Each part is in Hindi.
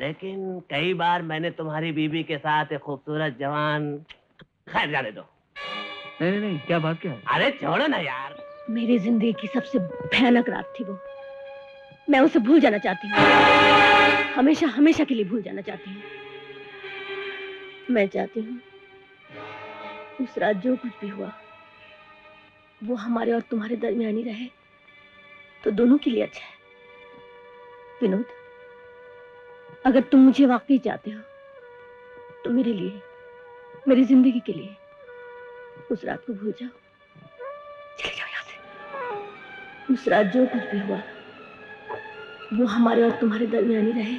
लेकिन कई बार मैंने तुम्हारी बीबी के साथ एक खूबसूरत जवान। खैर जाने दो। नहीं नहीं नहीं, क्या बात क्या है? अरे छोड़ो ना यार। मेरी जिंदगी की सबसे भयानक रात थी वो। मैं उसे भूल जाना चाहती हूँ, हमेशा हमेशा के लिए भूल जाना चाहती हूँ। मैं चाहती हूँ उस रात जो कुछ भी हुआ वो हमारे और तुम्हारे दरमियान ही रहे तो दोनों के लिए अच्छा है। विनोद, अगर तुम मुझे वाकई चाहते हो तो मेरे लिए, मेरी जिंदगी के लिए उस रात को भूल जाओ। चले जाओ यहाँ से। उस रात जो कुछ भी हुआ वो हमारे और तुम्हारे दरमियान ही रहे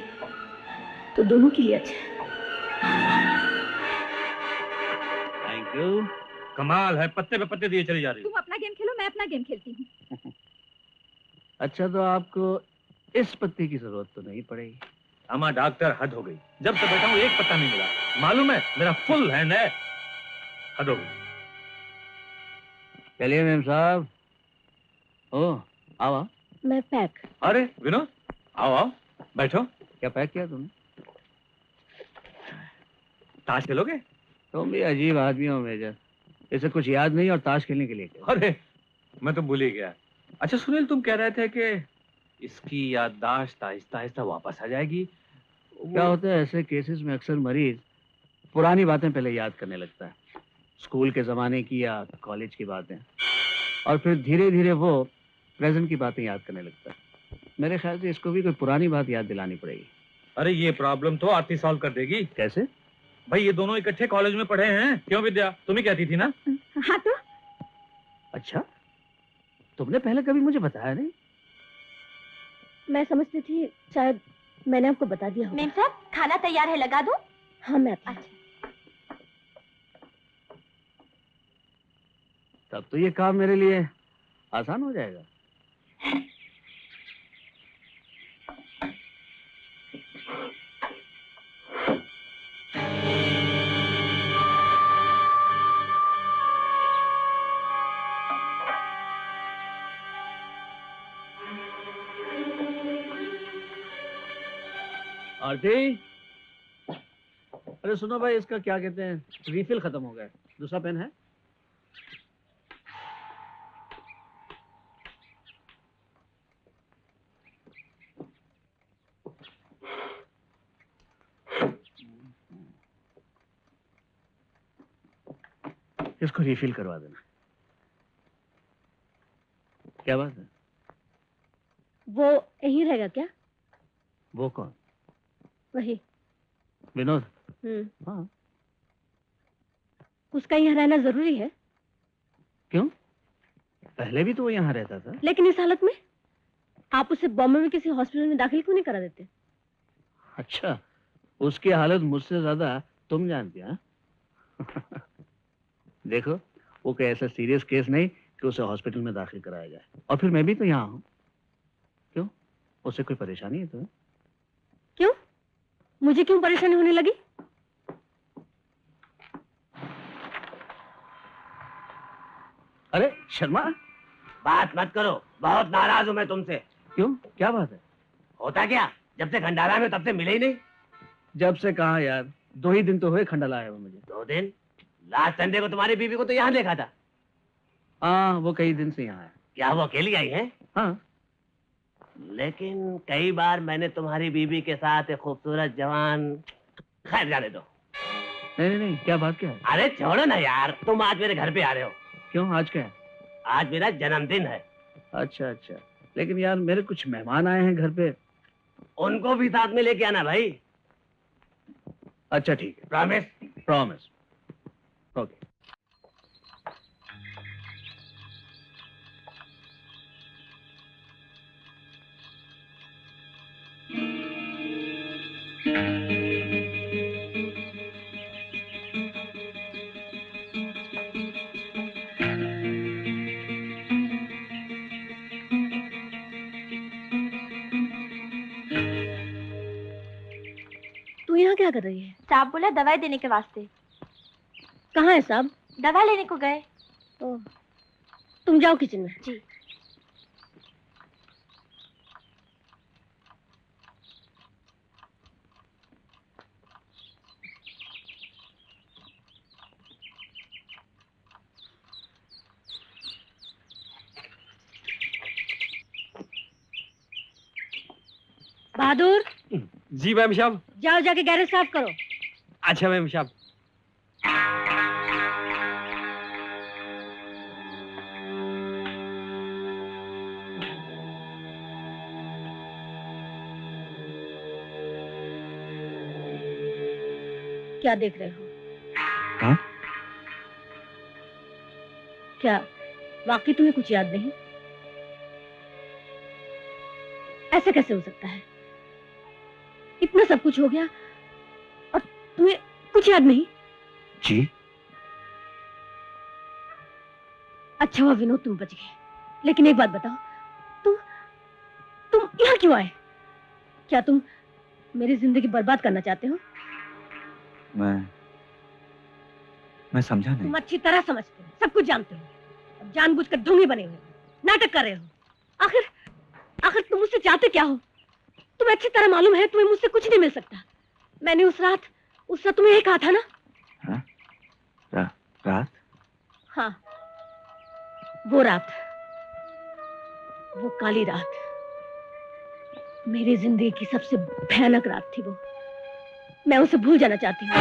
तो दोनों के लिए अच्छा है। Thank you. कमाल है, पत्ते पे पत्ते दिए चली जा रही। तुम अपना गेम खेलो, मैं अपना गेम खेलती हूँ। अच्छा, तो आपको इस पत्ते की जरूरत तो नहीं पड़ेगी। अम्मा डॉक्टर, हद हो गई। जब से बैठा हूँ एक पत्ता नहीं मिला। मालूम है, मेरा फुल हैंड है। हद हो गई। चलिए मैम साहब। ओ, आओ। मैं पैक। अरे विनोद, आओ आओ, बैठो। क्या पैक किया तुमने? ताश खेलोगे? तुम भी अजीब आदमी हो मेजर। इसे कुछ याद नहीं और ताश खेलने के लिए क्या? अरे मैं तो भूल ही गया। अच्छा सुनील, तुम कह रहे थे कि इसकी याददाश्त आहिस्ता आहिस्ता वापस आ जाएगी। क्या होता है ऐसे केसेस में, अक्सर मरीज पुरानी बातें पहले याद करने लगता है, स्कूल के जमाने की या कॉलेज की बातें, और फिर धीरे धीरे वो प्रेजेंट की बातें याद करने लगता है। मेरे ख्याल से इसको भी कोई पुरानी बात याद दिलानी पड़ेगी। अरे ये प्रॉब्लम तो आती सॉल्व कर देगी। कैसे? भाई ये दोनों इकट्ठे कॉलेज में पढ़े हैं। क्यों विद्या, तुम ही कहती थी ना? हाँ तो? अच्छा, तुमने पहले कभी मुझे बताया नहीं। मैं समझती थी शायद मैंने आपको बता दिया होगा। मेम साहब, खाना तैयार है, लगा दूं? हाँ मैं आती हूँ। अच्छा। तब तो ये काम मेरे लिए आसान हो जाएगा। आरती, अरे सुनो भाई, इसका क्या कहते हैं, रिफिल खत्म हो गया है। दूसरा पेन है? इसको रिफिल करवा देना। क्या बात है? वो यहीं रहेगा क्या? वो कौन? वही विनोद? हाँ। उसका यहाँ रहना जरूरी है? क्यों? पहले भी तो वो यहाँ रहता था। लेकिन इस हालत में आप उसे बॉम्बे में किसी हॉस्पिटल में दाखिल क्यों नहीं करा देते? अच्छा, उसकी हालत मुझसे ज्यादा तुम जानती हैं। देखो, वो कोई ऐसा सीरियस केस नहीं कि उसे हॉस्पिटल में दाखिल कराया जाए। और फिर मैं भी तो यहाँ हूँ। क्यों, उससे कोई परेशानी है तुम्हें? क्यों? मुझे क्यों परेशानी होने लगी? अरे शर्मा, बात मत करो, बहुत नाराज हूं मैं तुमसे। क्यों, क्या बात है? होता क्या, जब से खंडाला में तब से मिले ही नहीं। जब से कहा यार, 2 ही दिन तो हुए खंडाला आया हुआ मुझे। 2 दिन? लास्ट संडे को तुम्हारी बीवी को तो यहाँ देखा था। हाँ, वो कई दिन से यहाँ है। क्या वो अकेली आई है? हाँ। लेकिन कई बार मैंने तुम्हारी बीवी के साथ एक खूबसूरत जवान। खैर जाने दो। नहीं नहीं नहीं, क्या बात क्या है? अरे छोड़ो ना यार, तुम आज मेरे घर पे आ रहे हो। क्यों, आज क्या है? आज मेरा जन्मदिन है। अच्छा अच्छा, लेकिन यार मेरे कुछ मेहमान आए हैं घर पे। उनको भी साथ में लेके आना भाई। अच्छा ठीक है, प्रॉमिस? प्रॉमिस। ओके। तू यहाँ क्या कर रही है? साहब बोला दवाई देने के वास्ते। कहाँ है साहब? दवा लेने को गए। ओह, तुम जाओ किचन में। जी। बहादुर, जी मैम साहब। जाओ जाके गैरेज साफ करो। अच्छा मैम साहब। क्या देख रहे हो? हाँ? क्या वाकई तुम्हें कुछ याद नहीं? ऐसा कैसे हो सकता है? इतना सब कुछ हो गया और तुम्हें कुछ याद नहीं? जी। अच्छा हुआ विनोद तुम बच गए। लेकिन एक बात बताओ, तुम यहाँ क्यों आए? क्या तुम मेरी जिंदगी बर्बाद करना चाहते हो? मैं समझा नहीं। तुम अच्छी तरह समझते हो, सब कुछ जानते हो। अब जानबूझकर ढोंगी बने हुए हो, नाटक कर रहे हो। आखिर तुम मुझसे चाहते क्या हो? तुम्हें अच्छी तरह मालूम है तुम्हें मुझसे कुछ नहीं मिल सकता। मैंने उस रात तुम्हें यही कहा था ना? रात? हाँ, वो रात, वो काली रात, मेरी जिंदगी की सबसे भयानक रात थी वो। मैं उसे भूल जाना चाहती हूँ,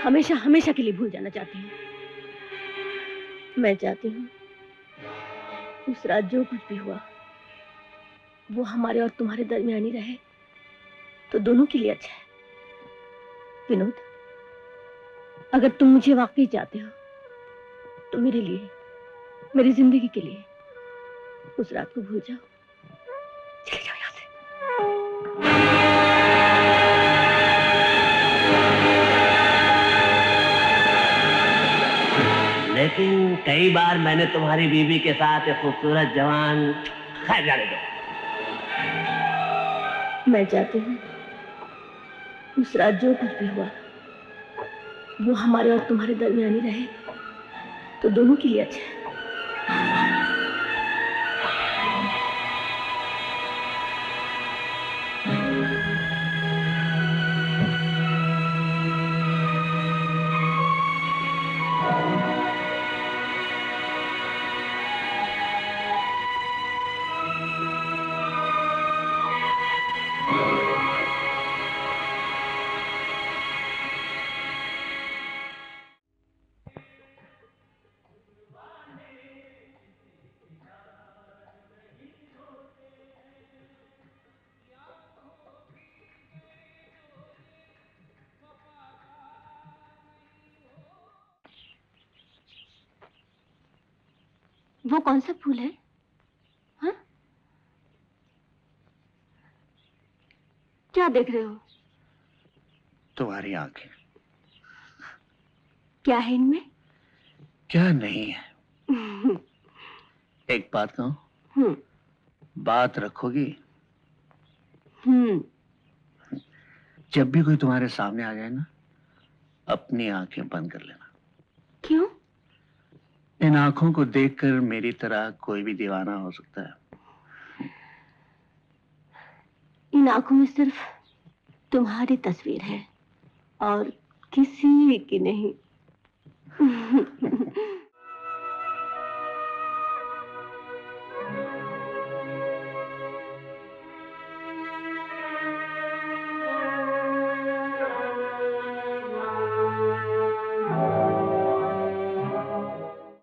हमेशा हमेशा के लिए भूल जाना चाहती हूँ। मैं चाहती हूँ उस रात जो कुछ भी हुआ वो हमारे और तुम्हारे दरमियान ही रहे तो दोनों के लिए अच्छा है। विनोद, अगर तुम मुझे वाकई चाहते हो तो मेरे लिए, मेरी जिंदगी के लिए उस रात को भूल जाओ। चले जाओ यहाँ से। लेकिन कई बार मैंने तुम्हारी बीवी के साथ एक खूबसूरत जवान, खैर जाने दो। मैं चाहती हूँ उस रात जो कुछ भी हुआ वो हमारे और तुम्हारे दरमियान ही रहे तो दोनों के लिए अच्छा है। वो कौन सा फूल है? हाँ? क्या देख रहे हो? तुम्हारी आंखें। क्या है इनमें? क्या नहीं है। एक बात कहूं? बात रखोगी? जब भी कोई तुम्हारे सामने आ जाए ना, अपनी आंखें बंद कर लेना। क्यों? इन आंखों को देखकर मेरी तरह कोई भी दीवाना हो सकता है। इन आंखों में सिर्फ तुम्हारी तस्वीर है और किसी की नहीं।